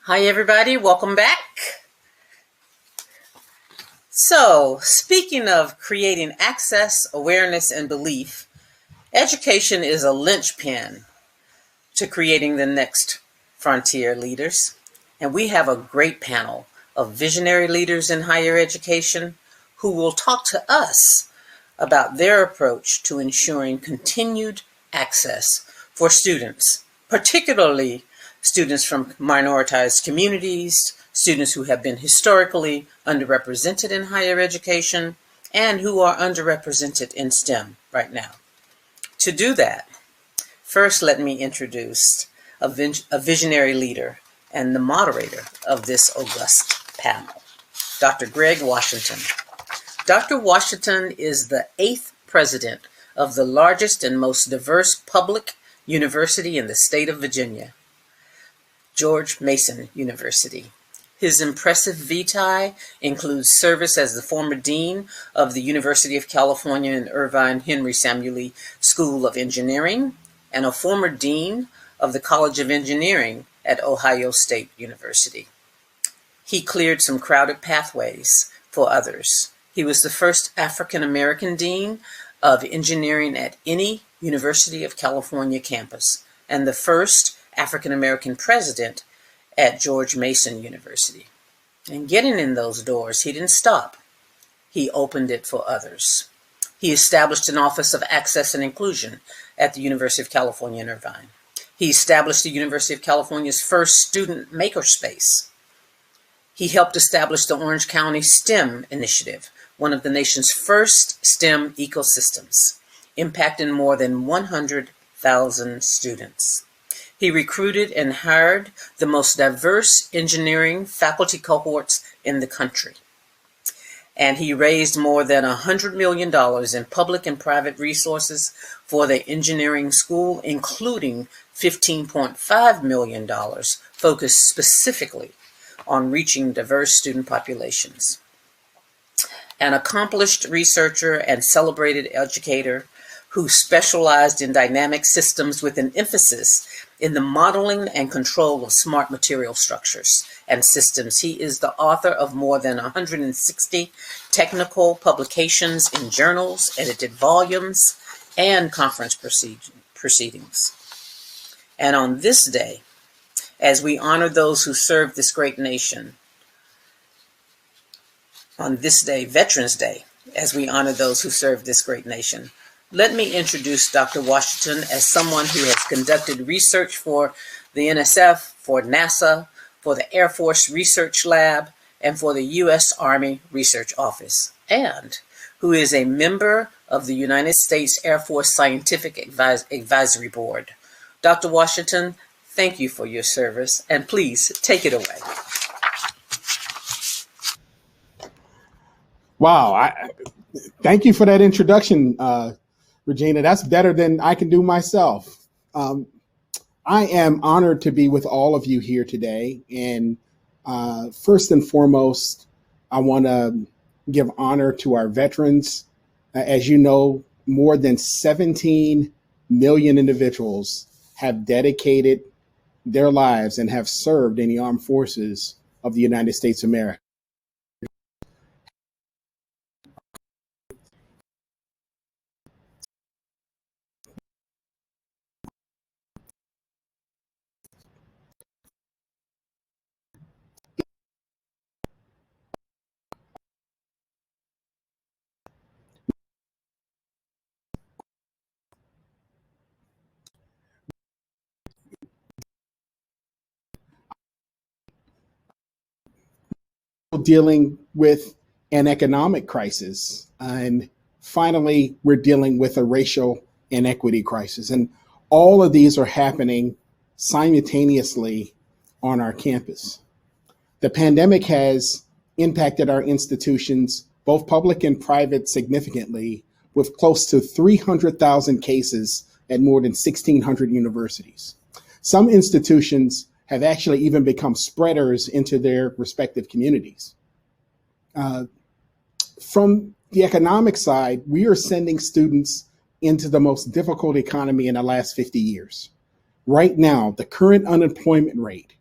Hi, everybody. Welcome back. So, speaking of creating access, awareness, and belief, education is a linchpin to creating the next frontier leaders. And we have a great panel of visionary leaders in higher education who will talk to us about their approach to ensuring continued access for students, particularly students from minoritized communities, students who have been historically underrepresented in higher education, and who are underrepresented in STEM right now. To do that, first let me introduce a visionary leader and the moderator of this august panel, Dr. Greg Washington. Dr. Washington is the 8th president of the largest and most diverse public university in the state of Virginia, George Mason University. His impressive vitae includes service as the former dean of the University of California in Irvine Henry Samueli School of Engineering and a former dean of the College of Engineering at Ohio State University. He cleared some crowded pathways for others. He was the first African American dean of engineering at any University of California campus and the first African American president at George Mason University. And getting in those doors, he didn't stop. He opened it for others. He established an Office of Access and Inclusion at the University of California in Irvine. He established the University of California's first student makerspace. He helped establish the Orange County STEM Initiative, one of the nation's first STEM ecosystems, impacting more than 100,000 students. He recruited and hired the most diverse engineering faculty cohorts in the country. And he raised more than $100 million in public and private resources for the engineering school, including $15.5 million focused specifically on reaching diverse student populations. An accomplished researcher and celebrated educator who specialized in dynamic systems with an emphasis in the modeling and control of smart material structures and systems. He is the author of more than 160 technical publications in journals, edited volumes, and conference proceedings. And on this day, as we honor those who served this great nation, on this day, Veterans Day, as we honor those who served this great nation, let me introduce Dr. Washington as someone who has conducted research for the NSF, for NASA, for the Air Force Research Lab, and for the U.S. Army Research Office, and who is a member of the United States Air Force Scientific Advisory Board. Dr. Washington, thank you for your service, and please take it away. Wow. Thank you for that introduction, Regina. That's better than I can do myself. I am honored to be with all of you here today. And first and foremost, I want to give honor to our veterans. As you know, more than 17 million individuals have dedicated their lives and have served in the armed forces of the United States of America. Dealing with an economic crisis. And finally, we're dealing with a racial inequity crisis. And all of these are happening simultaneously on our campus. The pandemic has impacted our institutions, both public and private, significantly, with close to 300,000 cases at more than 1,600 universities. Some institutions have actually even become spreaders into their respective communities. From the economic side, we are sending students into the most difficult economy in the last 50 years. Right now, the current unemployment rate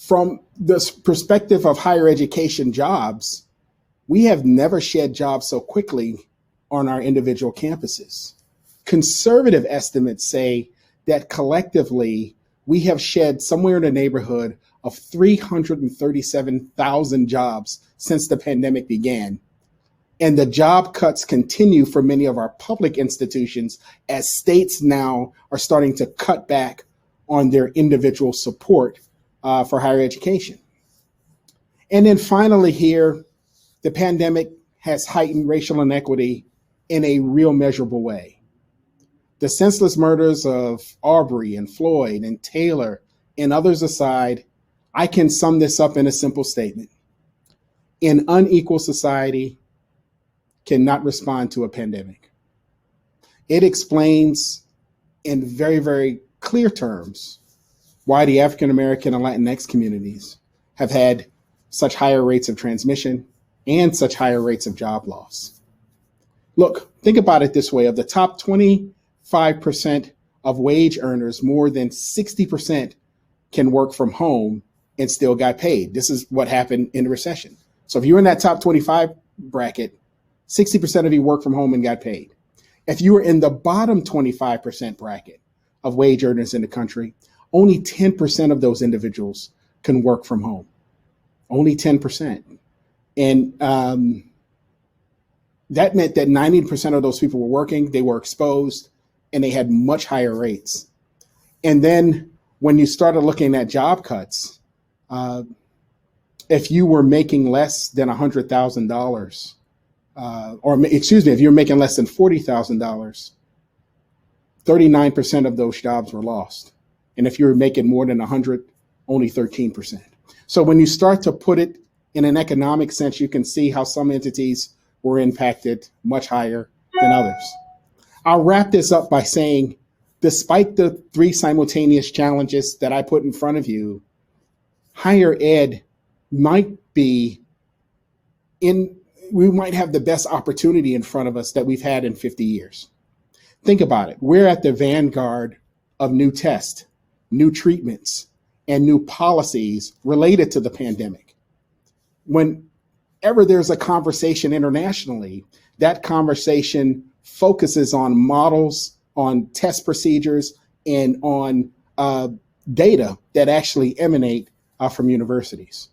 From the perspective of higher education jobs, we have never shed jobs so quickly on our individual campuses. Conservative estimates say that collectively, we have shed somewhere in the neighborhood of 337,000 jobs since the pandemic began. And the job cuts continue for many of our public institutions as states now are starting to cut back on their individual support for higher education. And then finally here, the pandemic has heightened racial inequity in a real measurable way. The senseless murders of Arbery and Floyd and Taylor and others aside, I can sum this up in a simple statement. An unequal society cannot respond to a pandemic. It explains in very, very clear terms why the African American and Latinx communities have had such higher rates of transmission and such higher rates of job loss. Look, think about it this way. Of the top 25% of wage earners, more than 60% can work from home and still got paid. This is what happened in the recession. So if you're in that top 25 bracket, 60% of you work from home and got paid. If you were in the bottom 25% bracket of wage earners in the country, only 10% of those individuals can work from home. Only 10%. And that meant that 90% of those people were working, they were exposed, and they had much higher rates. And then when you started looking at job cuts, if you were making less than $100,000, if you're making less than $40,000, 39% of those jobs were lost. And if you were making more than 100, only 13%. So when you start to put it in an economic sense, you can see how some entities were impacted much higher than others. I'll wrap this up by saying, despite the three simultaneous challenges that I put in front of you, higher ed might be we might have the best opportunity in front of us that we've had in 50 years. Think about it. We're at the vanguard of new tests, new treatments, and new policies related to the pandemic. Whenever there's a conversation internationally, that conversation focuses on models, on test procedures, and on data that actually emanate from universities.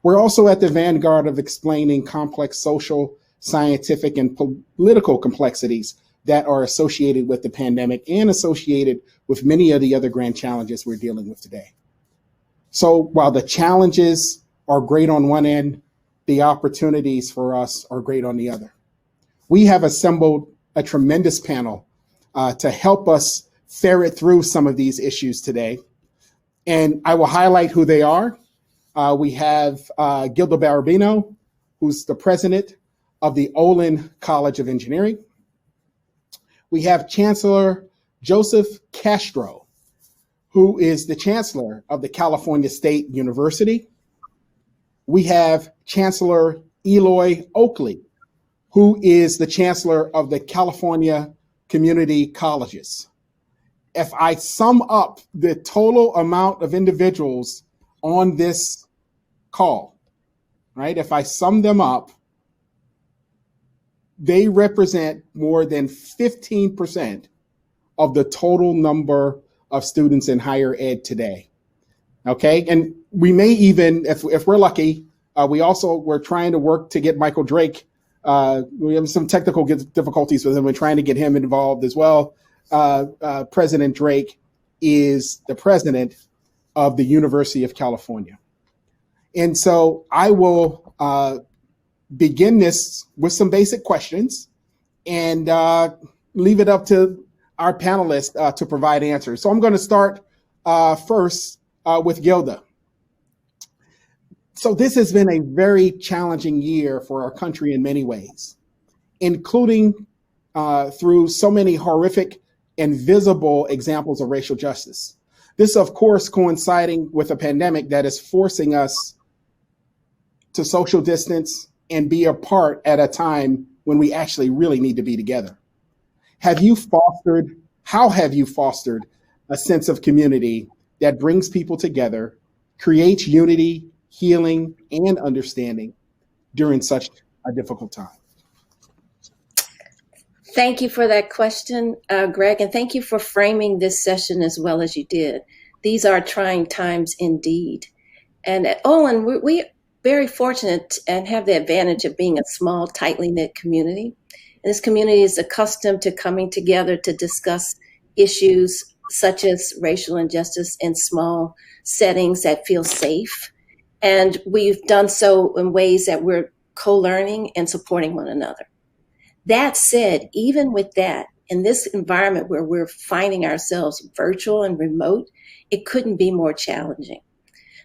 We're also at the vanguard of explaining complex social, scientific, and political complexities that are associated with the pandemic and associated with many of the other grand challenges we're dealing with today. So while the challenges are great on one end, the opportunities for us are great on the other. We have assembled a tremendous panel to help us ferret through some of these issues today. And I will highlight who they are. We have Gilda Barabino, who's the president of the Olin College of Engineering. We have Chancellor Joseph Castro, who is the chancellor of the California State University. We have Chancellor Eloy Oakley, who is the chancellor of the California Community Colleges. If I sum up the total amount of individuals on this call, right? If I sum them up, they represent more than 15% of the total number of students in higher ed today. Okay, and we may even, if we're lucky, we're trying to work to get Michael Drake. We have some technical difficulties with him. We're trying to get him involved as well. President Drake is the president of the University of California. And so I will begin this with some basic questions and leave it up to our panelists to provide answers. So I'm going to start first with Gilda. So this has been a very challenging year for our country in many ways, including through so many horrific and visible examples of racial justice. This, of course, coinciding with a pandemic that is forcing us to social distance and be apart at a time when we actually really need to be together. How have you fostered a sense of community that brings people together creates unity, healing, and understanding during such a difficult time? Thank you for that question, Greg, and thank you for framing this session as well as you did. These are trying times indeed. And at Olin, we're very fortunate and have the advantage of being a small, tightly knit community. And this community is accustomed to coming together to discuss issues such as racial injustice in small settings that feel safe. And we've done so in ways that we're co-learning and supporting one another. That said, even with that, in this environment where we're finding ourselves virtual and remote, it couldn't be more challenging.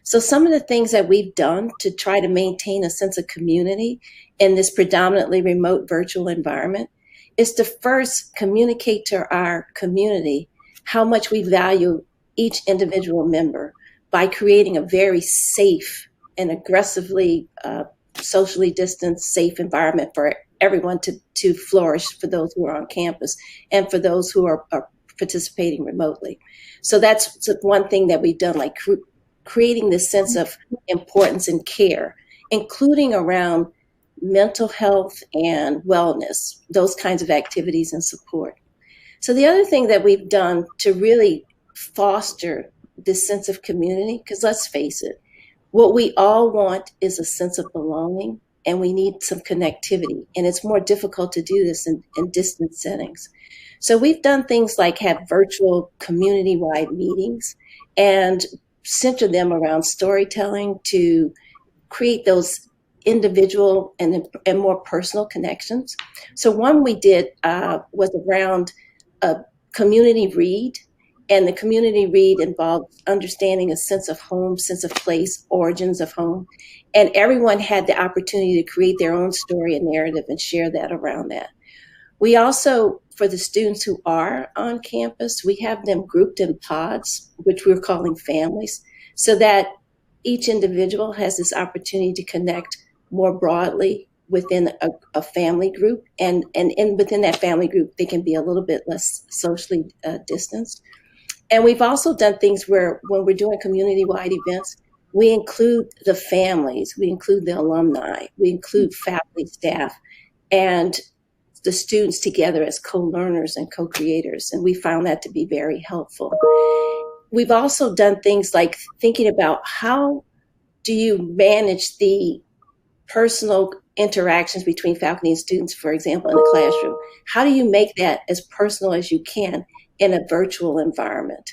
So some of the things that we've done to try to maintain a sense of community in this predominantly remote virtual environment is to first communicate to our community how much we value each individual member by creating a very safe and aggressively socially distanced, safe environment for everyone to flourish, for those who are on campus and for those who are participating remotely. So that's one thing that we've done, like creating this sense of importance and care, including around mental health and wellness, those kinds of activities and support. So the other thing that we've done to really foster this sense of community, because let's face it, what we all want is a sense of belonging, and we need some connectivity. And it's more difficult to do this in distant settings. So we've done things like have virtual community-wide meetings and center them around storytelling to create those individual and more personal connections. So one we did was around a community read. And the community read involved understanding a sense of home, sense of place, origins of home. And everyone had the opportunity to create their own story and narrative and share that around that. We also, for the students who are on campus, we have them grouped in pods, which we're calling families, so that each individual has this opportunity to connect more broadly within a family group. And within that family group, they can be a little bit less socially distanced. And we've also done things where when we're doing community-wide events, we include the families, we include the alumni, we include faculty, staff, and the students together as co-learners and co-creators. And we found that to be very helpful. We've also done things like thinking about how do you manage the personal interactions between faculty and students, for example, in the classroom. How do you make that as personal as you can in a virtual environment?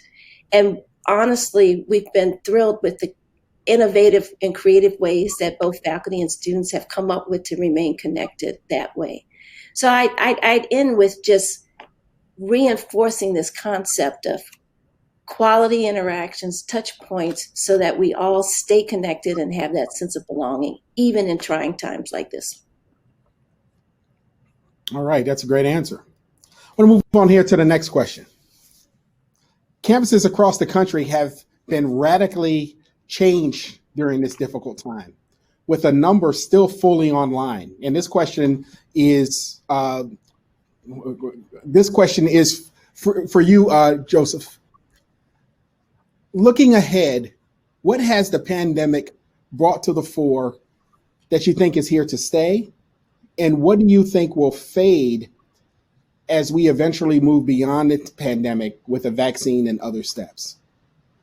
And honestly, we've been thrilled with the innovative and creative ways that both faculty and students have come up with to remain connected that way. So I'd end with just reinforcing this concept of quality interactions, touch points, so that we all stay connected and have that sense of belonging, even in trying times like this. All right, that's a great answer. I want to move on here to the next question. Campuses across the country have been radically changed during this difficult time, with a number still fully online. And this question is for you, Joseph. Looking ahead, what has the pandemic brought to the fore that you think is here to stay? And what do you think will fade as we eventually move beyond the pandemic with a vaccine and other steps?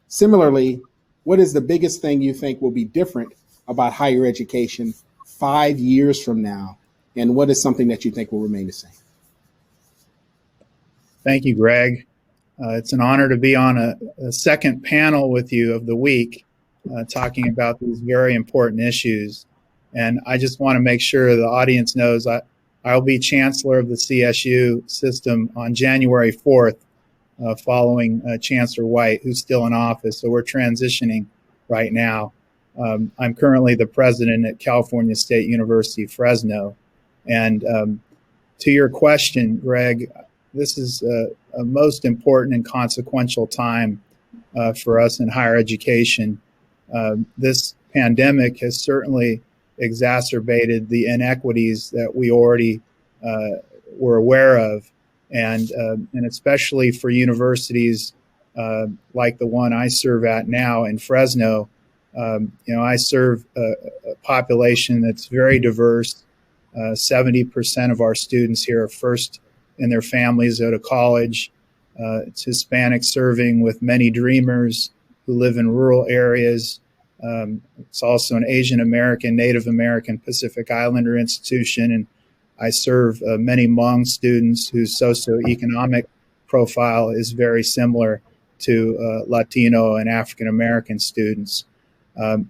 Similarly, what is the biggest thing you think will be different about higher education 5 years from now? And what is something that you think will remain the same? Thank you, Greg. It's an honor to be on a second panel with you of the week, talking about these very important issues. And I just want to make sure the audience knows I'll be Chancellor of the CSU system on January 4th, following Chancellor White, who's still in office. So we're transitioning right now. I'm currently the president at California State University, Fresno. And to your question, Greg, this is a most important and consequential time for us in higher education. This pandemic has certainly exacerbated the inequities that we already were aware of, and especially for universities like the one I serve at now in Fresno, I serve a population that's very diverse. 70% of our students here are first in their families out of college. It's Hispanic serving with many dreamers who live in rural areas. It's also an Asian American, Native American, Pacific Islander institution, and I serve many Hmong students whose socioeconomic profile is very similar to Latino and African American students.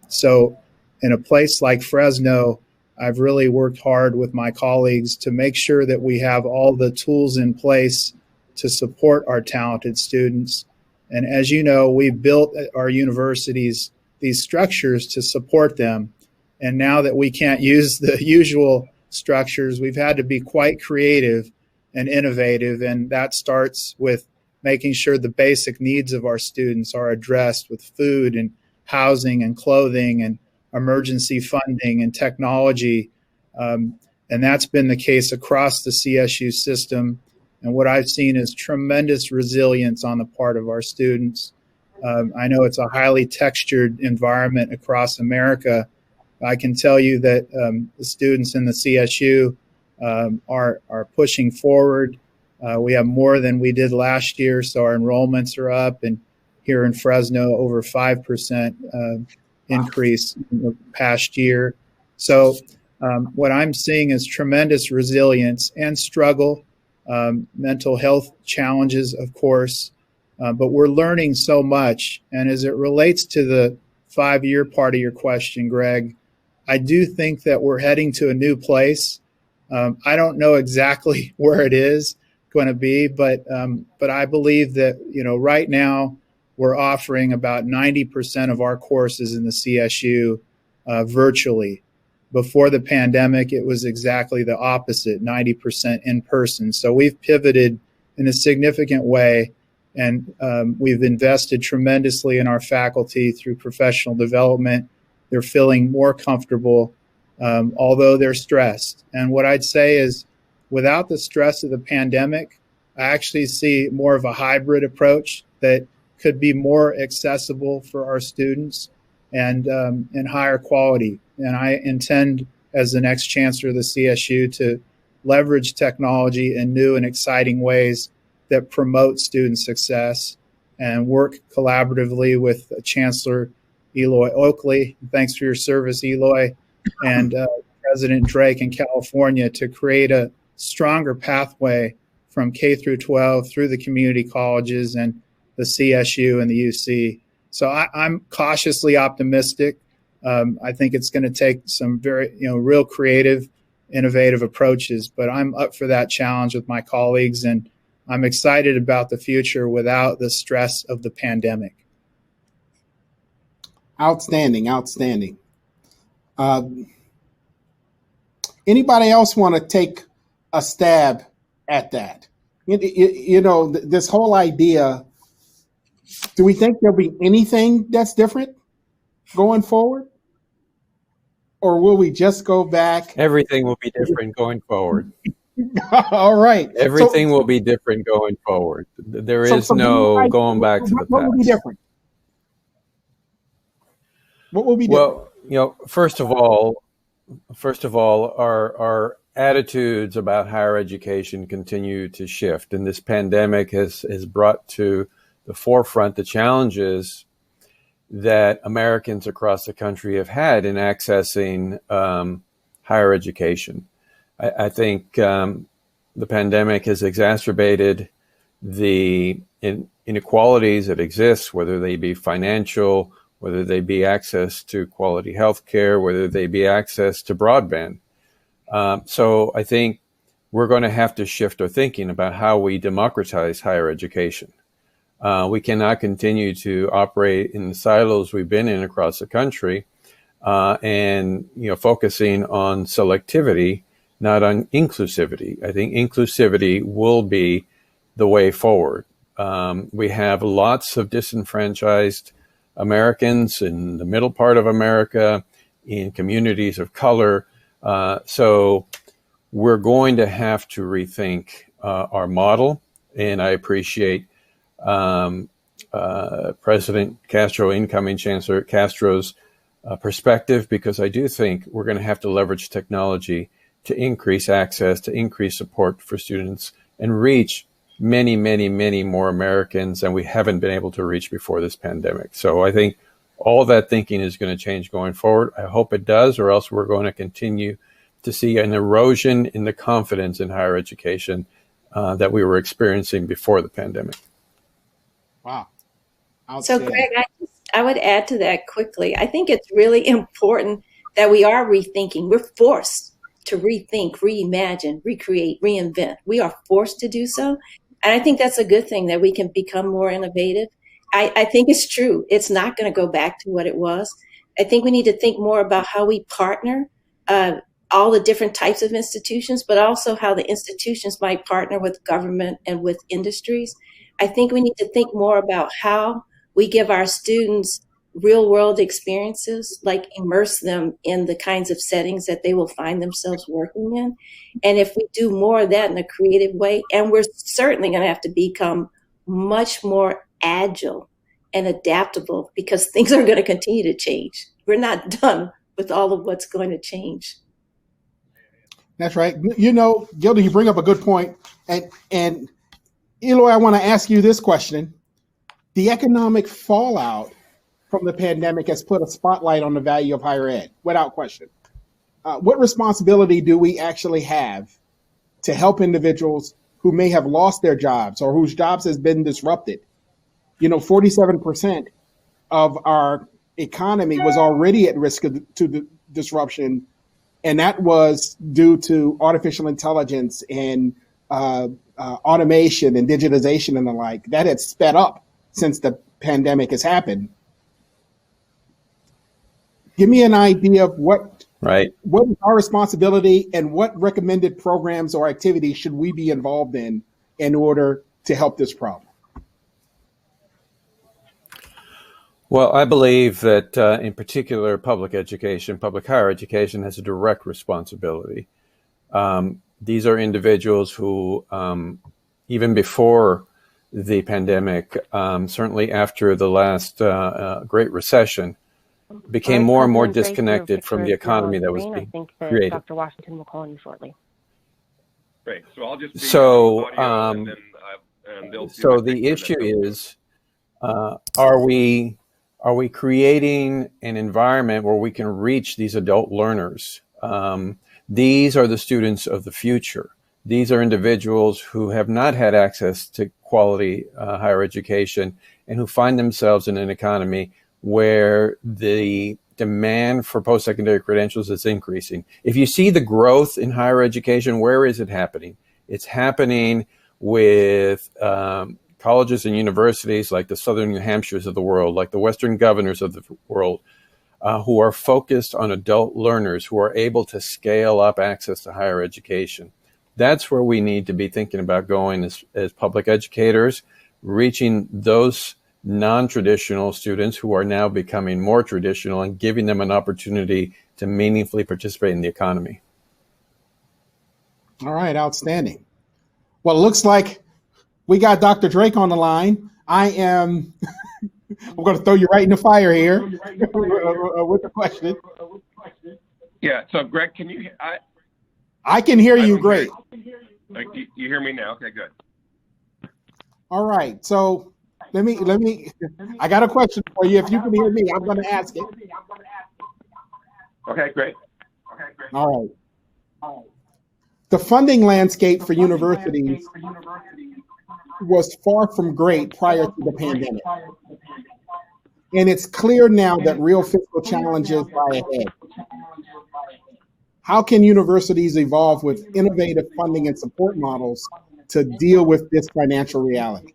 So in a place like Fresno, I've really worked hard with my colleagues to make sure that we have all the tools in place to support our talented students. And as you know, we've built at our universities these structures to support them. And now that we can't use the usual structures, we've had to be quite creative and innovative. And that starts with making sure the basic needs of our students are addressed with food and housing and clothing and emergency funding and technology. And that's been the case across the CSU system. And what I've seen is tremendous resilience on the part of our students. I know it's a highly textured environment across America. I can tell you that the students in the CSU are pushing forward. We have more than we did last year, so our enrollments are up. And here in Fresno, over 5% increase in the past year. So what I'm seeing is tremendous resilience and struggle, mental health challenges, of course, but we're learning so much. And as it relates to the 5-year part of your question, Greg, I do think that we're heading to a new place. I don't know exactly where it is going to be, but I believe that, right now we're offering about 90% of our courses in the CSU virtually. Before the pandemic, it was exactly the opposite, 90% in person. So we've pivoted in a significant way, and we've invested tremendously in our faculty through professional development. They're feeling more comfortable, although they're stressed. And what I'd say is, without the stress of the pandemic, I actually see more of a hybrid approach that could be more accessible for our students and higher quality. And I intend, as the next chancellor of the CSU, to leverage technology in new and exciting ways that promote student success and work collaboratively with Chancellor Eloy Oakley. Thanks for your service, Eloy, and President Drake in California to create a stronger pathway from K through 12 through the community colleges and the CSU and the UC. So I'm cautiously optimistic. I think it's going to take some very, real creative, innovative approaches, but I'm up for that challenge with my colleagues, and I'm excited about the future without the stress of the pandemic. Outstanding. Anybody else want to take a stab at that? This whole idea, do we think there'll be anything that's different going forward? Or will we just go back? Everything will be different going forward. All right. Everything will be different going forward. There is no going back to the past. What will be different? What will be different? Well, first of all, our attitudes about higher education continue to shift, and this pandemic has brought to the forefront the challenges that Americans across the country have had in accessing higher education. I think the pandemic has exacerbated the inequalities that exist, whether they be financial, whether they be access to quality health care, whether they be access to broadband. So I think we're going to have to shift our thinking about how we democratize higher education. We cannot continue to operate in the silos we've been in across the country, and focusing on selectivity, not on inclusivity. I think inclusivity will be the way forward. We have lots of disenfranchised Americans in the middle part of America, in communities of color. So we're going to have to rethink our model, and I appreciate President Castro, incoming Chancellor Castro's perspective, because I do think we're going to have to leverage technology to increase access, to increase support for students, and reach many, many, many more Americans than we haven't been able to reach before this pandemic. So I think all that thinking is going to change going forward. I hope it does, or else we're going to continue to see an erosion in the confidence in higher education that we were experiencing before the pandemic. Wow. So, Greg, I would add to that quickly. I think it's really important that we are rethinking. We're forced to rethink, reimagine, recreate, reinvent. We are forced to do so. And I think that's a good thing, that we can become more innovative. I think it's true. It's not going to go back to what it was. I think we need to think more about how we partner all the different types of institutions, but also how the institutions might partner with government and with industries. I think we need to think more about how we give our students real world experiences, like immerse them in the kinds of settings that they will find themselves working in. And if we do more of that in a creative way, and we're certainly going to have to become much more agile and adaptable, because things are going to continue to change. We're not done with all of what's going to change. That's right. You know, Gilda, you bring up a good point. And Eloy, I want to ask you this question. The economic fallout from the pandemic has put a spotlight on the value of higher ed, without question. What responsibility do we actually have to help individuals who may have lost their jobs or whose jobs has been disrupted? You know, 47% of our economy was already at risk to the disruption, and that was due to artificial intelligence and automation and digitization and the like. That had sped up since the pandemic has happened. Give me an idea of what is our responsibility and what recommended programs or activities should we be involved in order to help this problem? Well, I believe that in particular, public education, public higher education has a direct responsibility. These are individuals who, even before the pandemic, certainly after the last Great Recession, became more and more disconnected from the economy that was being created. Dr. Washington will call you shortly. Great. So I'll just so the issue is, are we creating an environment where we can reach these adult learners? These are the students of the future. These are individuals who have not had access to quality higher education and who find themselves in an economy where the demand for post-secondary credentials is increasing. If you see the growth in higher education, where is it happening? It's happening with colleges and universities like the Southern New Hampshires of the world, like the Western Governors of the world, who are focused on adult learners who are able to scale up access to higher education. That's where we need to be thinking about going as public educators, reaching those non-traditional students who are now becoming more traditional and giving them an opportunity to meaningfully participate in the economy. All right, outstanding. Well, it looks like we got Dr. Drake on the line. I'm going to throw you right in the fire here with the question. Yeah, so Greg, can you, I can hear you great. You hear me now? Okay, good. All right, so let me, I got a question for you. If you can hear me, I'm going to ask it. Okay, great. All right. The funding landscape for universities was far from great prior to the pandemic. And it's clear now that real fiscal challenges lie ahead. How can universities evolve with innovative funding and support models to deal with this financial reality?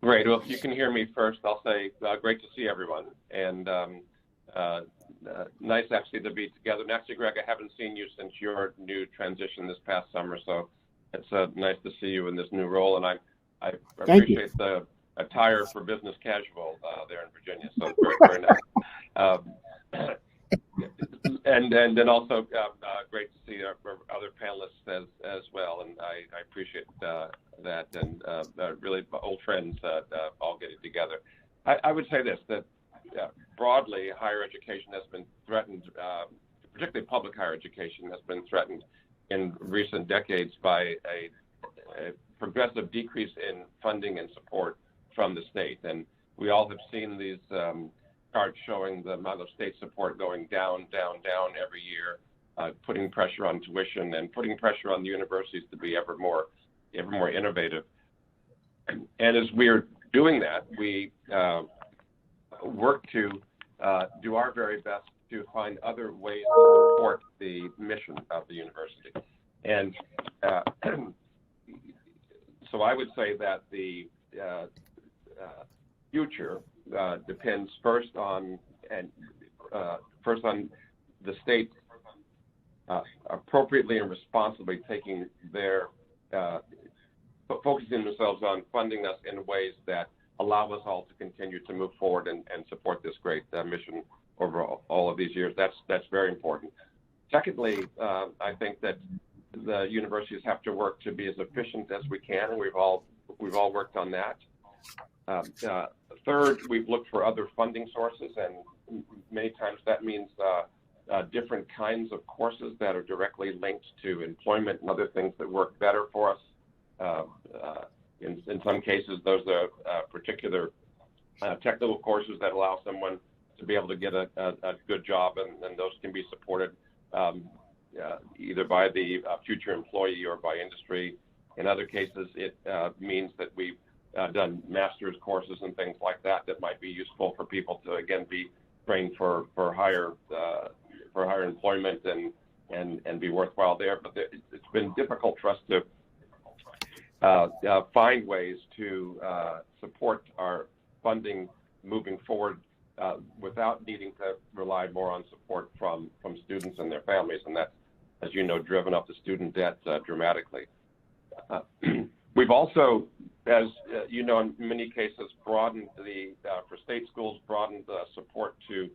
Great. Well, if you can hear me first, I'll say great to see everyone. And nice actually to be together. And actually, Greg, I haven't seen you since your new transition this past summer. So it's nice to see you in this new role. And I appreciate the attire for business casual there in Virginia. So very, very nice. And then also great to see our other panelists as well. And I appreciate that and really old friends all getting together. I would say this, that broadly, higher education has been threatened, particularly public higher education has been threatened in recent decades by a progressive decrease in funding and support from the state. And we all have seen these charts showing the amount of state support going down every year, putting pressure on tuition and putting pressure on the universities to be ever more innovative. And as we're doing that, we work to do our very best to find other ways to support the mission of the university. And so I would say that the future depends first on the state appropriately and responsibly taking their focusing themselves on funding us in ways that allow us all to continue to move forward and support this great mission over all of these years. That's very important. Secondly, I think that the universities have to work to be as efficient as we can, and we've all worked on that. Third, we've looked for other funding sources, and many times that means different kinds of courses that are directly linked to employment and other things that work better for us. In some cases, those are particular technical courses that allow someone to be able to get a good job, and those can be supported either by the future employee or by industry. In other cases, it means that we've done master's courses and things like that that might be useful for people to, again, be trained for higher employment and be worthwhile there. But it's been difficult for us to find ways to support our funding moving forward without needing to rely more on support from students and their families, and that's, as you know, driven up the student debt dramatically. We've also, as you know, in many cases, broadened for state schools, broadened the support to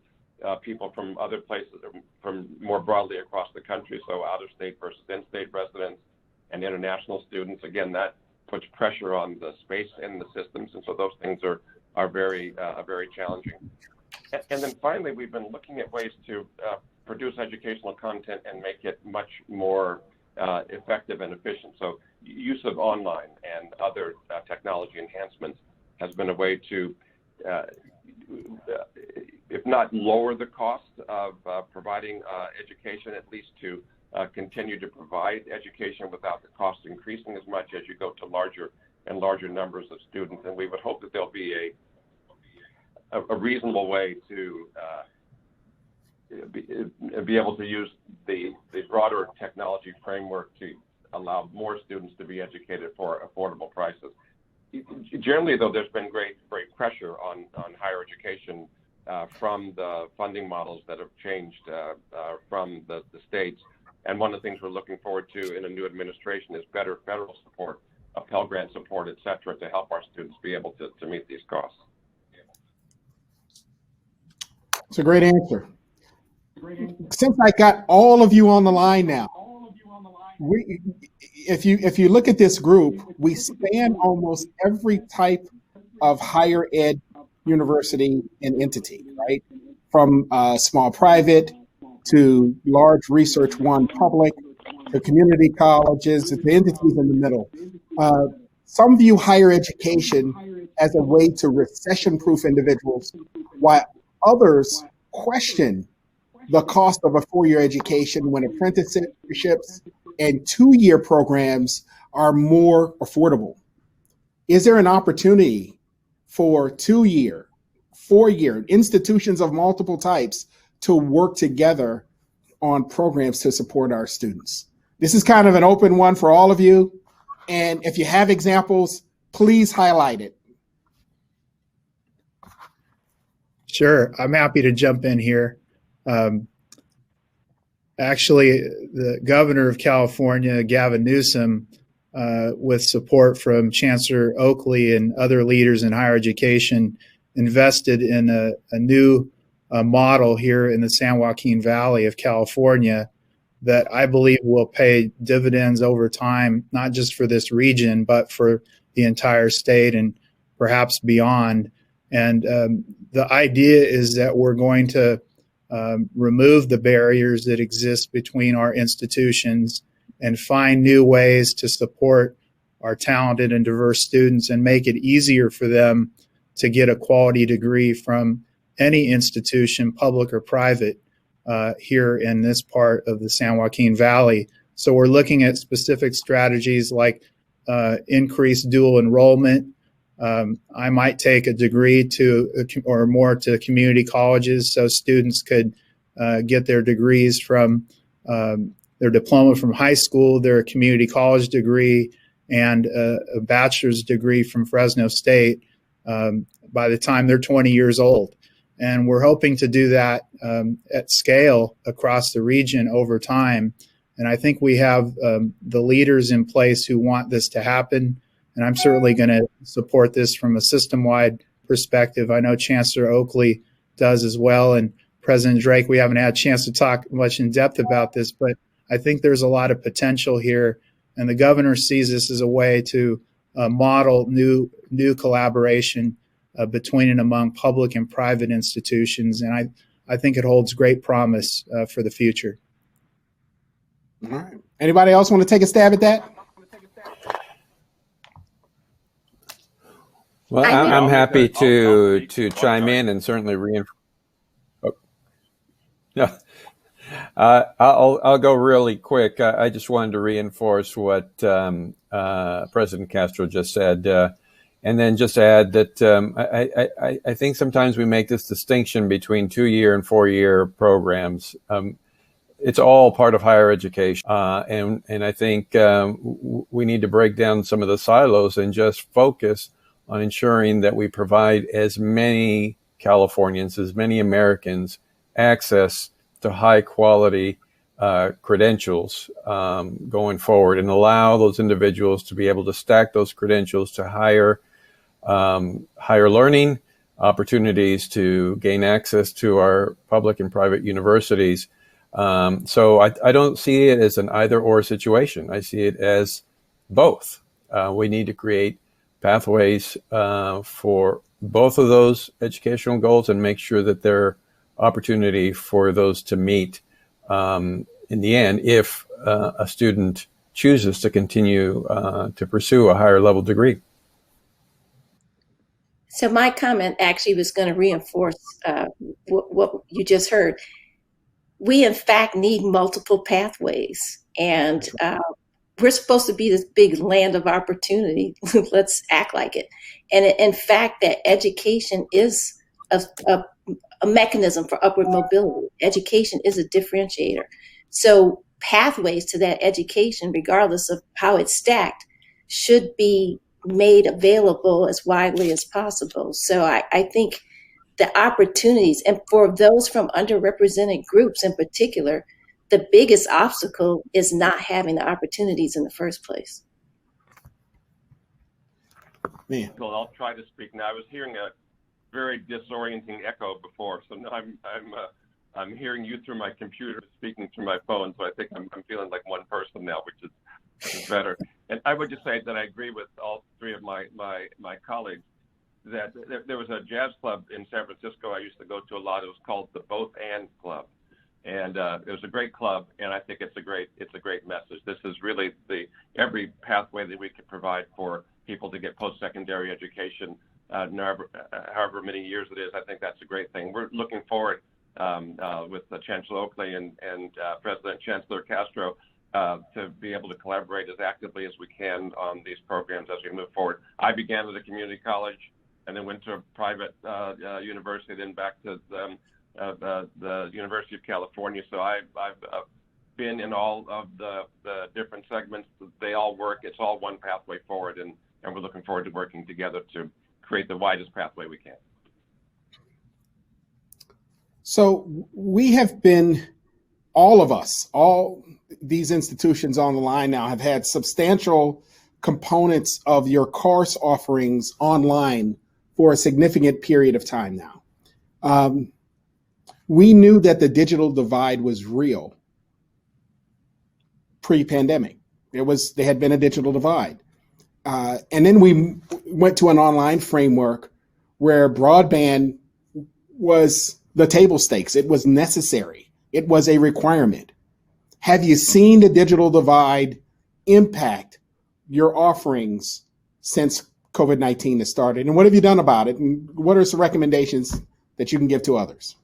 people from other places, from more broadly across the country, so out-of-state versus in-state residents and international students. Again, that puts pressure on the space and the systems, and so those things are very challenging. And then finally, we've been looking at ways to produce educational content and make it much more effective and efficient. So use of online and other technology enhancements has been a way to, if not lower the cost of providing education, at least to continue to provide education without the cost increasing as much as you go to larger and larger numbers of students. And we would hope that there'll be a reasonable way to be able to use the broader technology framework to allow more students to be educated for affordable prices. Generally, though, there's been great pressure on higher education from the funding models that have changed from the states. And one of the things we're looking forward to in a new administration is better federal support, Pell Grant support, et cetera, to help our students be able to meet these costs. It's a great answer. Since I got all of you on the line now, if you look at this group, we span almost every type of higher ed university and entity, right? From small private to large research one public to community colleges to entities in the middle. Some view higher education as a way to recession-proof individuals, while others question the cost of a four-year education when apprenticeships and two-year programs are more affordable. Is there an opportunity for two-year, four-year institutions of multiple types to work together on programs to support our students? This is kind of an open one for all of you. And if you have examples, please highlight it. Sure, I'm happy to jump in here. Actually, the governor of California, Gavin Newsom, with support from Chancellor Oakley and other leaders in higher education, invested in a new model here in the San Joaquin Valley of California that I believe will pay dividends over time, not just for this region, but for the entire state and perhaps beyond. And the idea is that we're going to remove the barriers that exist between our institutions and find new ways to support our talented and diverse students and make it easier for them to get a quality degree from any institution, public or private, here in this part of the San Joaquin Valley. So we're looking at specific strategies like increased dual enrollment. I might take a degree or more to community colleges so students could get their degrees from their diploma from high school, their community college degree, and a bachelor's degree from Fresno State by the time they're 20 years old. And we're hoping to do that at scale across the region over time. And I think we have the leaders in place who want this to happen. And I'm certainly going to support this from a system-wide perspective. I know Chancellor Oakley does as well. And President Drake, we haven't had a chance to talk much in depth about this, but I think there's a lot of potential here. And the governor sees this as a way to model new collaboration between and among public and private institutions. And I think it holds great promise for the future. All right. Anybody else want to take a stab at that? Well, I'm happy to chime in and certainly reinforce. Oh. Yeah. I'll go really quick. I just wanted to reinforce what President Castro just said, and then just add that I think sometimes we make this distinction between 2-year and 4-year programs. It's all part of higher education, and I think we need to break down some of the silos and just focus on ensuring that we provide as many Californians, as many Americans, access to high quality credentials going forward, and allow those individuals to be able to stack those credentials to higher learning opportunities, to gain access to our public and private universities. So I don't see it as an either or situation. I see it as both. We need to create pathways for both of those educational goals and make sure that there are opportunity for those to meet in the end if a student chooses to continue to pursue a higher level degree. So my comment actually was going to reinforce what you just heard. We, in fact, need multiple pathways. And we're supposed to be this big land of opportunity. Let's act like it. And in fact, that education is a mechanism for upward mobility. Education is a differentiator. So pathways to that education, regardless of how it's stacked, should be made available as widely as possible. So I think the opportunities, and for those from underrepresented groups in particular, the biggest obstacle is not having the opportunities in the first place. Man. Well, I'll try to speak now. I was hearing a very disorienting echo before, so now I'm hearing you through my computer, speaking through my phone. So I think I'm feeling like one person now, which is better. And I would just say that I agree with all three of my colleagues that there was a jazz club in San Francisco I used to go to a lot. It was called the Both And Club, and it was a great club. And I think it's a great message. This is really every pathway that we can provide for people to get post-secondary education, however many years it is. I think that's a great thing. We're looking forward with Chancellor Oakley and President Chancellor Castro to be able to collaborate as actively as we can on these programs as we move forward. I began at a community college and then went to a private university, then back to the University of California. So I've been in all of the different segments. They all work. It's all one pathway forward, and we're looking forward to working together to create the widest pathway we can. So we have been, all of us, all these institutions on the line now have had substantial components of your course offerings online for a significant period of time now. We knew that the digital divide was real pre-pandemic. There had been a digital divide. And then we went to an online framework where broadband was the table stakes. It was necessary. It was a requirement. Have you seen the digital divide impact your offerings since COVID-19 has started? And what have you done about it? And what are some recommendations that you can give to others?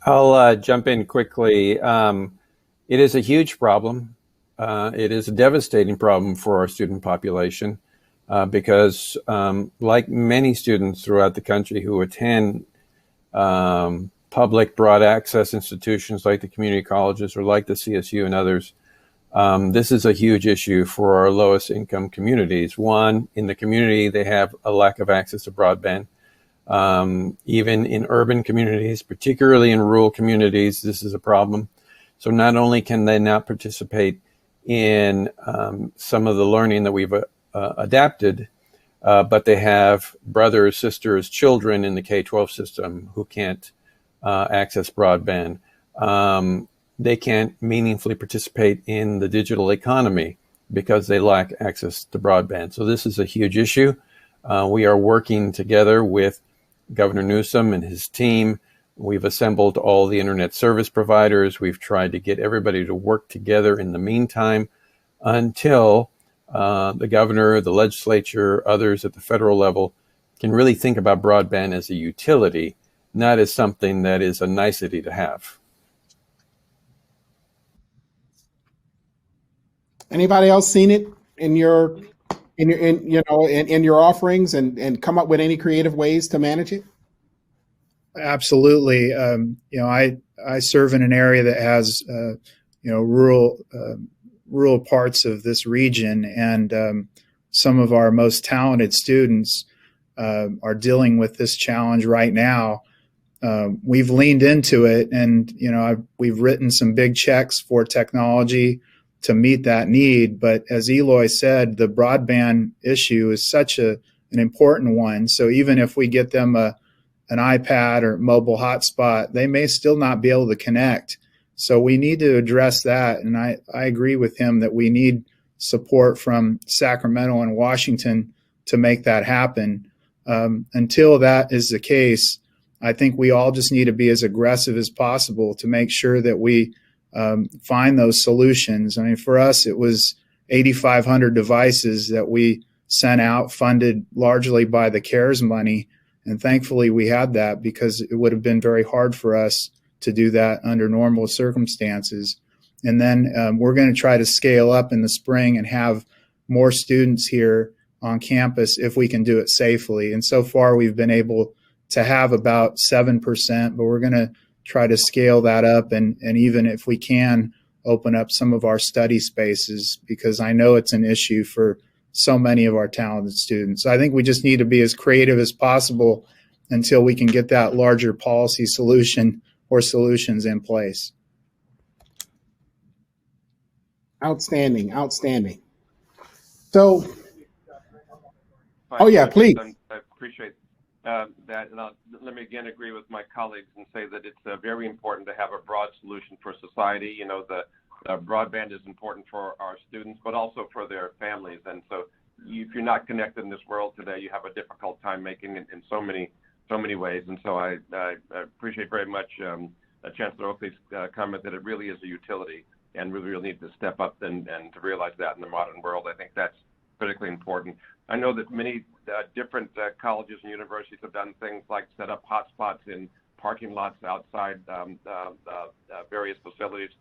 I'll jump in quickly. It is a huge problem. It is a devastating problem for our student population because like many students throughout the country who attend public broad access institutions like the community colleges or like the CSU and others, this is a huge issue for our lowest income communities. One, in the community, they have a lack of access to broadband. Even in urban communities, particularly in rural communities, this is a problem. So not only can they not participate in some of the learning that we've adapted, but they have brothers, sisters, children in the K-12 system who can't access broadband. They can't meaningfully participate in the digital economy because they lack access to broadband. So this is a huge issue. We are working together with Governor Newsom and his team. We've assembled all the internet service providers. We've tried to get everybody to work together in the meantime until the governor, the legislature, others at the federal level can really think about broadband as a utility, not as something that is a nicety to have. Anybody else seen it in your offerings and come up with any creative ways to manage it? Absolutely. I serve in an area that has rural parts of this region, and some of our most talented students are dealing with this challenge right now. We've leaned into it, and we've written some big checks for technology to meet that need. But as Eloy said, the broadband issue is such an important one. So even if we get them an iPad or mobile hotspot, they may still not be able to connect. So we need to address that. And I agree with him that we need support from Sacramento and Washington to make that happen. Until that is the case, I think we all just need to be as aggressive as possible to make sure that we find those solutions. I mean, for us, it was 8,500 devices that we sent out, funded largely by the CARES money. And thankfully we had that, because it would have been very hard for us to do that under normal circumstances. And then we're going to try to scale up in the spring and have more students here on campus if we can do it safely. And so far we've been able to have about 7%, but we're going to try to scale that up, and even if we can, open up some of our study spaces, because I know it's an issue for so many of our talented students. I think we just need to be as creative as possible until we can get that larger policy solution or solutions in place. Outstanding. So, oh yeah, please. I appreciate that. And let me again agree with my colleagues and say that it's very important to have a broad solution for society. The broadband is important for our students, but also for their families. And so if you're not connected in this world today, you have a difficult time making it in so many ways. And so I appreciate very much Chancellor Oakley's comment that it really is a utility, and we really need to step up and to realize that in the modern world. I think that's critically important. I know that many different colleges and universities have done things like set up hotspots in parking lots outside various facilities.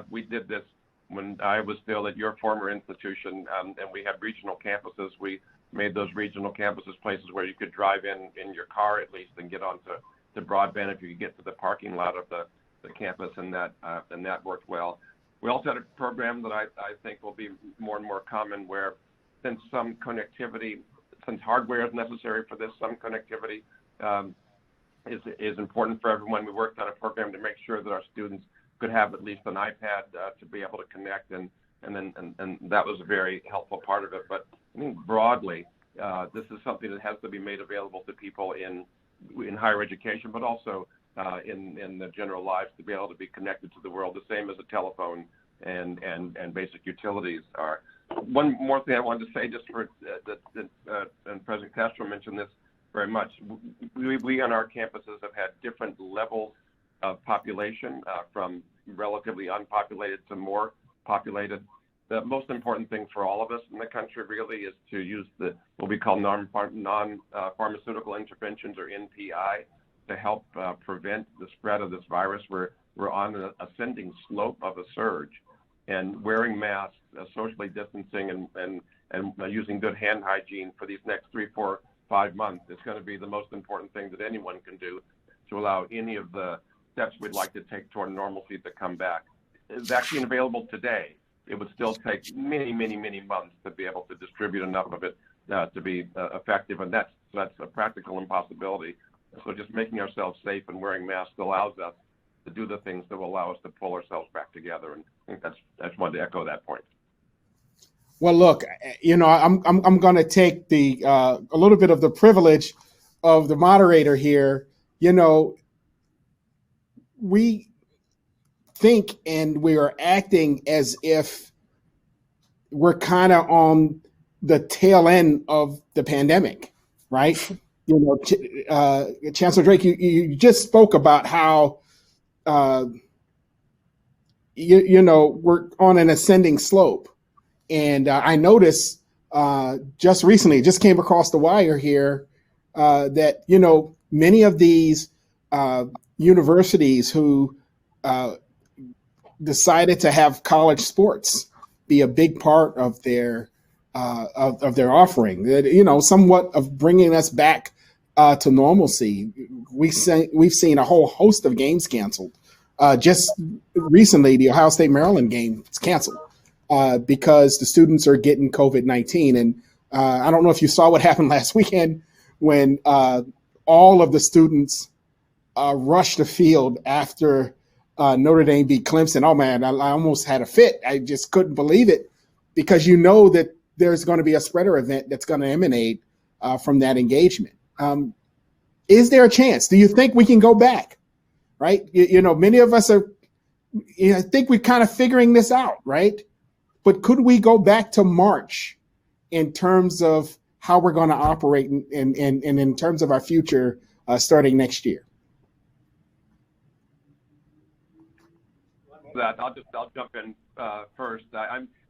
We did this when I was still at your former institution, and we had regional campuses. We made those regional campuses places where you could drive in your car at least and get onto broadband if you could get to the parking lot of the campus, and that worked well. We also had a program that I think will be more and more common, where since hardware is necessary for this, some connectivity is important for everyone. We worked on a program to make sure that our students could have at least an iPad to be able to connect, and that was a very helpful part of it. But I think broadly, this is something that has to be made available to people in higher education, but also in the general lives, to be able to be connected to the world, the same as a telephone and basic utilities are. One more thing I wanted to say, just for and President Castro mentioned this very much. We on our campuses have had different levels of population, from relatively unpopulated to more populated. The most important thing for all of us in the country really is to use what we call non-pharmaceutical interventions, or NPI, to help prevent the spread of this virus. We're on an ascending slope of a surge, and wearing masks, socially distancing, and using good hand hygiene for these next 3, 4, 5 months is going to be the most important thing that anyone can do to allow any of the steps we'd like to take toward normalcy to come back. Vaccine available today, it would still take many, many, many months to be able to distribute enough of it to be effective, and that's a practical impossibility. So just making ourselves safe and wearing masks allows us to do the things that will allow us to pull ourselves back together. And I think I just wanted to echo that point. Well, look, I'm going to take a little bit of the privilege of the moderator here. We think and we are acting as if we're kind of on the tail end of the pandemic, right? Chancellor Drake, you just spoke about how we're on an ascending slope. And I noticed just recently, just came across the wire here, that, many of these universities who decided to have college sports be a big part of their offering, that, somewhat of bringing us back to normalcy. We've seen a whole host of games canceled. Just recently, the Ohio State-Maryland game is canceled because the students are getting COVID-19. And I don't know if you saw what happened last weekend when all of the students rushed the field after Notre Dame beat Clemson. Oh, man, I almost had a fit. I just couldn't believe it, because that there's going to be a spreader event that's going to emanate from that engagement. Is there a chance? Do you think we can go back? Right? Many of us are, I think we're kind of figuring this out, right? But could we go back to March in terms of how we're going to operate and in terms of our future starting next year? I'll jump in first.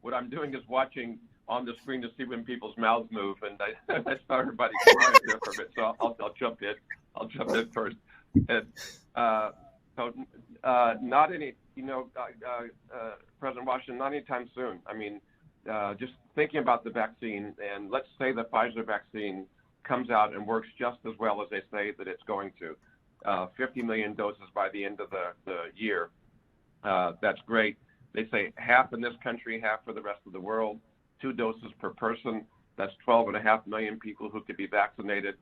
What I'm doing is watching on the screen to see when people's mouths move, and I saw everybody quiet there for a bit, so I'll jump in. I'll jump in first. And not any, President Washington, not anytime soon. I mean, just thinking about the vaccine, and let's say the Pfizer vaccine comes out and works just as well as they say that it's going to. 50 million doses by the end of the year. That's great. They say half in this country, half for the rest of the world. 2 doses per person. That's 12.5 million people who could be vaccinated.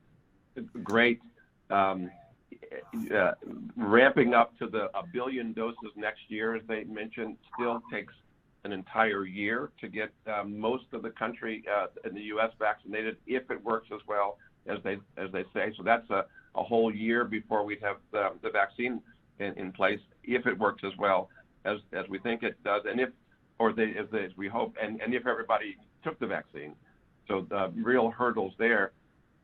Great. Ramping up to the 1 billion doses next year, as they mentioned, still takes an entire year to get most of the country in the U.S. vaccinated, if it works as well as they say. So that's a whole year before we'd have the vaccine in place, if it works as well as we think it does, and as we hope, and if everybody took the vaccine. So the real hurdles there.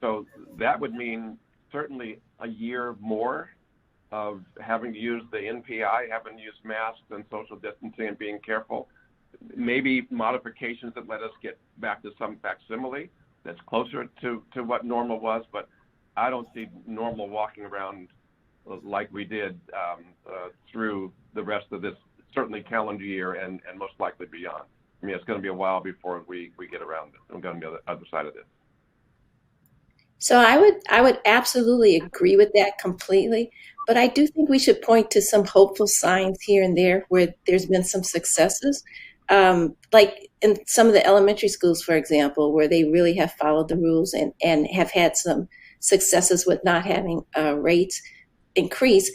So that would mean certainly a year more of having to use the NPI, having to use masks and social distancing and being careful. Maybe modifications that let us get back to some facsimile that's closer to what normal was, but I don't see normal walking around like we did through the rest of this, certainly calendar year, and most likely beyond. I mean, it's going to be a while before we get around it. We're going to be on the other side of this. So I would absolutely agree with that completely, but I do think we should point to some hopeful signs here and there where there's been some successes, like in some of the elementary schools, for example, where they really have followed the rules and have had some successes with not having rates increase.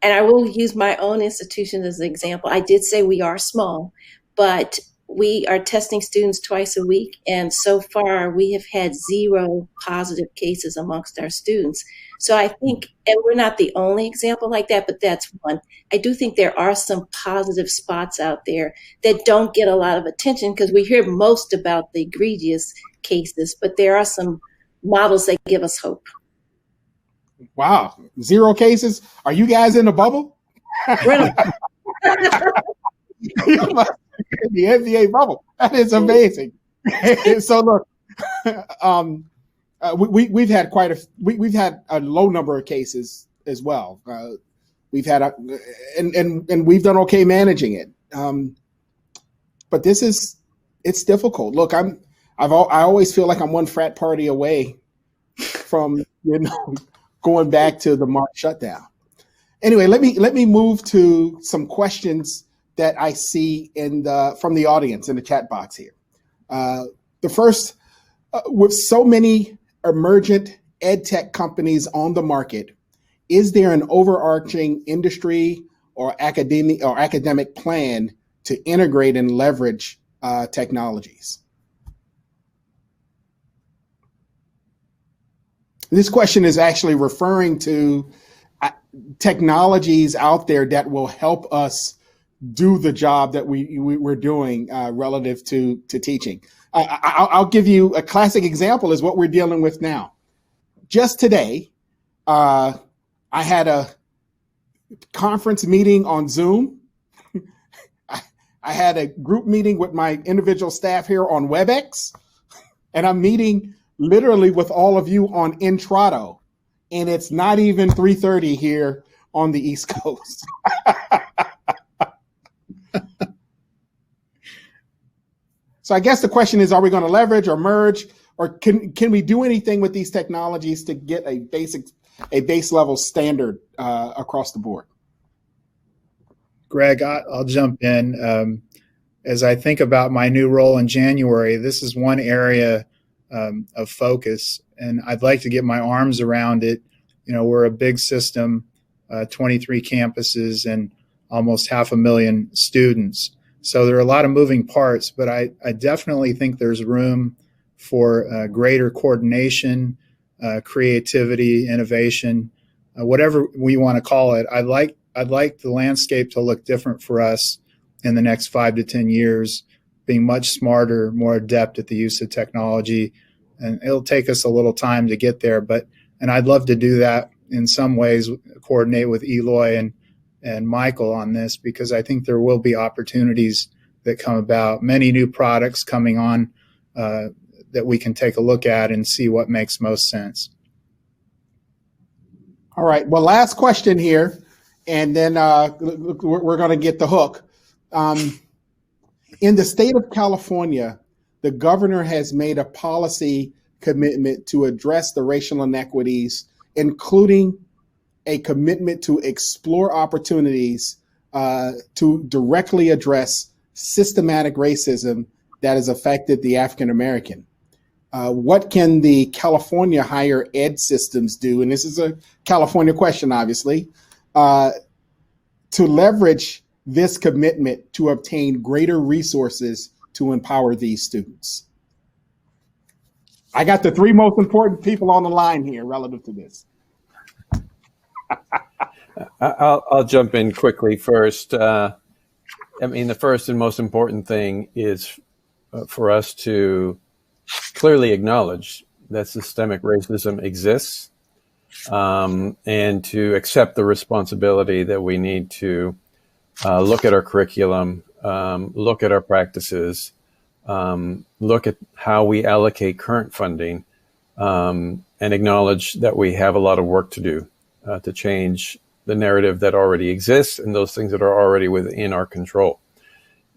And I will use my own institution as an example. I did say we are small, but we are testing students twice a week. And so far we have had 0 positive cases amongst our students. So I think, and we're not the only example like that, but that's one. I do think there are some positive spots out there that don't get a lot of attention because we hear most about the egregious cases, but there are some models that give us hope. Wow. 0 cases? Are you guys in a bubble? The NBA bubble. That is amazing. So look, we've had we've had a low number of cases as well. We've had and we've done okay managing it. But it's difficult. Look, I always feel like I'm one frat party away from going back to the March shutdown. Anyway, let me move to some questions that I see from the audience in the chat box here. The first, with so many emergent ed tech companies on the market, is there an overarching industry or academic plan to integrate and leverage technologies? This question is actually referring to technologies out there that will help us do the job that we're doing relative to teaching. I'll give you a classic example is what we're dealing with now. Just today, I had a conference meeting on Zoom. I had a group meeting with my individual staff here on WebEx, and I'm meeting literally with all of you on Intrado, and it's not even 3:30 here on the East Coast. So I guess the question is, are we going to leverage or merge, or can we do anything with these technologies to get a base level standard across the board? Greg, I'll jump in. As I think about my new role in January, this is one area of focus, and I'd like to get my arms around it. We're a big system, 23 campuses and almost 500,000 students. So there are a lot of moving parts, but I definitely think there's room for greater coordination, creativity, innovation, whatever we want to call it. I'd like the landscape to look different for us in the next 5 to 10 years, being much smarter, more adept at the use of technology. And it'll take us a little time to get there, and I'd love to do that in some ways, coordinate with Eloy and Michael on this, because I think there will be opportunities that come about, many new products coming on that we can take a look at and see what makes most sense. All right. Well, last question here, and then we're going to get the hook. In the state of California, the governor has made a policy commitment to address the racial inequities, including a commitment to explore opportunities to directly address systematic racism that has affected the African American. What can the California higher ed systems do? And this is a California question, obviously, to leverage this commitment to obtain greater resources to empower these students? I got the 3 most important people on the line here relative to this. I'll jump in quickly first. The first and most important thing is for us to clearly acknowledge that systemic racism exists, and to accept the responsibility that we need to look at our curriculum, look at our practices, look at how we allocate current funding, and acknowledge that we have a lot of work to do to change the narrative that already exists and those things that are already within our control.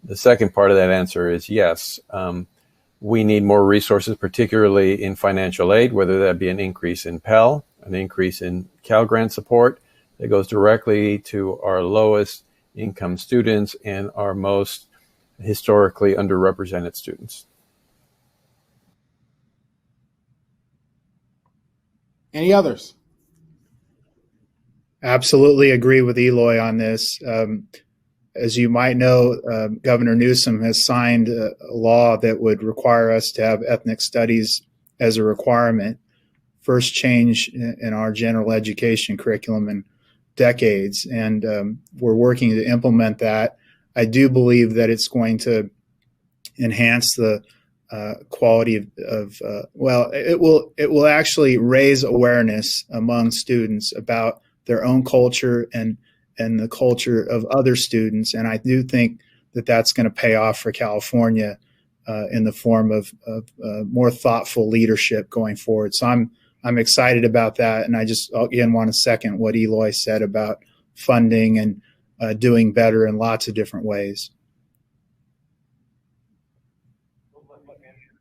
The second part of that answer is yes. We need more resources, particularly in financial aid, whether that be an increase in Pell, an increase in Cal Grant support that goes directly to our lowest income students and our most historically underrepresented students. Any others? Absolutely agree with Eloy on this. As you might know, Governor Newsom has signed a law that would require us to have ethnic studies as a requirement first change in our general education curriculum in decades. And we're working to implement that. I do believe that it's going to enhance the quality of it will actually raise awareness among students about their own culture and the culture of other students. And I do think that that's going to pay off for California in the form of more thoughtful leadership going forward. So I'm excited about that. And I just, again, want to second what Eloy said about funding and doing better in lots of different ways.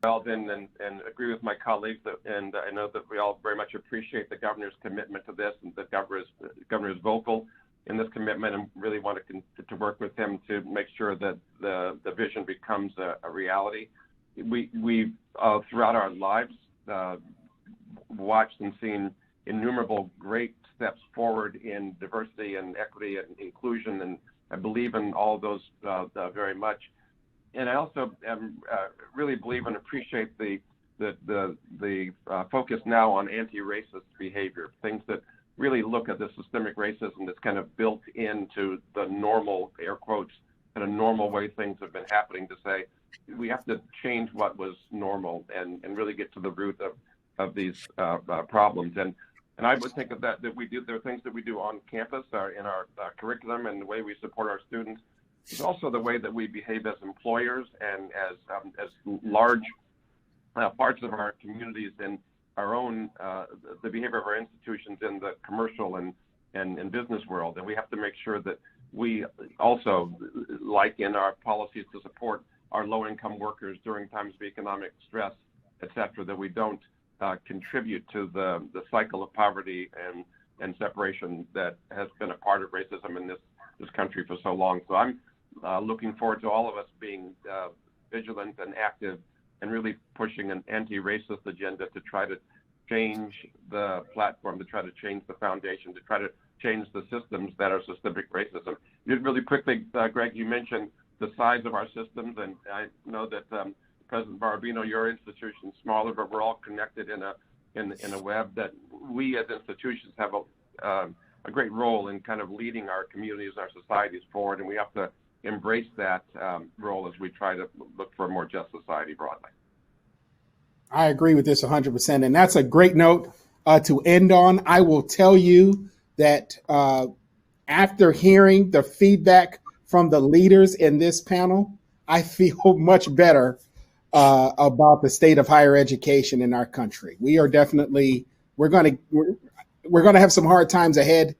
And agree with my colleagues, and I know that we all very much appreciate the governor's commitment to this, and the governor is vocal in this commitment, and really want to work with him to make sure that the vision becomes a reality. We throughout our lives watched and seen innumerable great steps forward in diversity and equity and inclusion, and I believe in all those very much. And I also really believe and appreciate the focus now on anti-racist behavior, things that really look at the systemic racism that's kind of built into the normal, air quotes, kind of normal way things have been happening, to say we have to change what was normal and really get to the root of these problems. And I would think of that there are things that we do on campus in our curriculum and the way we support our students. It's also the way that we behave as employers and as large parts of our communities and our own the behavior of our institutions in the commercial and business world. And we have to make sure that we also, like in our policies to support our low-income workers during times of economic stress, et cetera, that we don't contribute to the cycle of poverty and separation that has been a part of racism in this country for so long. So I'm looking forward to all of us being vigilant and active and really pushing an anti-racist agenda to try to change the platform, to try to change the foundation, to try to change the systems that are systemic racism. Really quickly, Greg, you mentioned the size of our systems, and I know that President Barabino, your institution is smaller, but we're all connected in a web that we as institutions have a great role in kind of leading our communities, our societies forward, and we have to embrace that role as we try to look for a more just society broadly. I agree with this 100%. And that's a great note to end on. I will tell you that after hearing the feedback from the leaders in this panel, I feel much better about the state of higher education in our country. We are definitely, we're going to have some hard times ahead,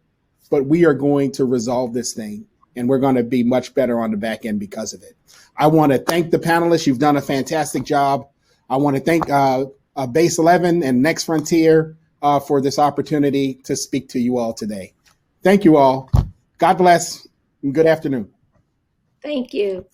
but we are going to resolve this thing. And we're going to be much better on the back end because of it. I want to thank the panelists. You've done a fantastic job. I want to thank Base 11 and Next Frontier for this opportunity to speak to you all today. Thank you all. God bless and good afternoon. Thank you.